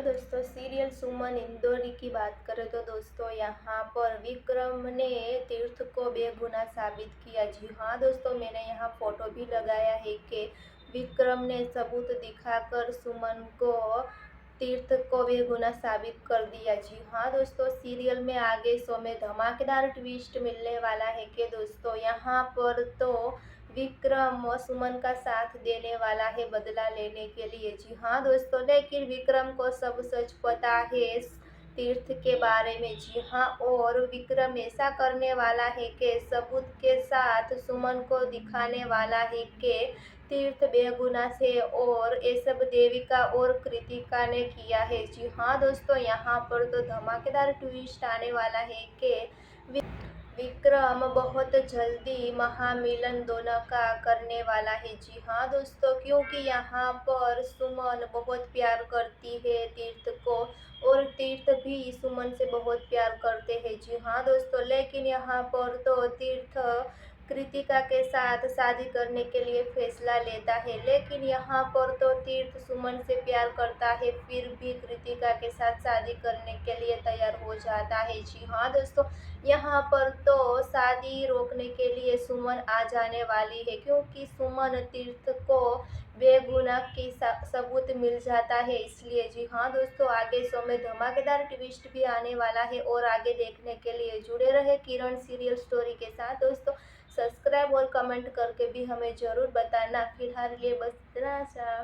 दोस्तों, सीरियल सुमन इंदौरी की बात करें तो दोस्तों यहाँ पर विक्रम ने तीर्थ को बेगुनाह साबित किया। जी हाँ दोस्तों, मैंने यहाँ फोटो भी लगाया है कि विक्रम ने सबूत दिखाकर सुमन को तीर्थ को बेगुनाह साबित कर दिया। जी हाँ दोस्तों, सीरियल में आगे शो में धमाकेदार ट्विस्ट मिलने वाला है कि दोस्तों यहाँ पर तो विक्रम सुमन का साथ देने वाला है बदला लेने के लिए। जी हाँ दोस्तों, लेकिन विक्रम को सब सच पता है तीर्थ के बारे में। जी हाँ, और विक्रम ऐसा करने वाला है कि सबूत के साथ सुमन को दिखाने वाला है कि तीर्थ बेगुनाह है और ये सब देविका और कृतिका ने किया है। जी हाँ दोस्तों, यहाँ पर तो धमाकेदार ट्विस्ट आने वाला है कि विक्रम बहुत जल्दी महामिलन दोनों का करने वाला है। जी हाँ दोस्तों, क्योंकि यहाँ पर सुमन बहुत प्यार करती है तीर्थ को और तीर्थ भी सुमन से बहुत प्यार करते हैं। जी हाँ दोस्तों, लेकिन यहाँ पर तो तीर्थ कृतिका के साथ शादी करने के लिए फैसला लेता है, लेकिन यहाँ पर तो तीर्थ सुमन से प्यार करता है फिर भी कृतिका के साथ शादी करने के लिए तैयार हो जाता है। जी हाँ दोस्तों, यहाँ पर तो शादी रोकने के लिए सुमन आ जाने वाली है, क्योंकि सुमन तीर्थ को बेगुनाह की सबूत मिल जाता है इसलिए। जी हाँ दोस्तों, आगे शो में धमाकेदार ट्विस्ट भी आने वाला है और आगे देखने के लिए जुड़े रहे किरण सीरियल स्टोरी के साथ। दोस्तों, सब्सक्राइब और कमेंट करके भी हमें ज़रूर बताना। फिलहाल ये बस इतना सा।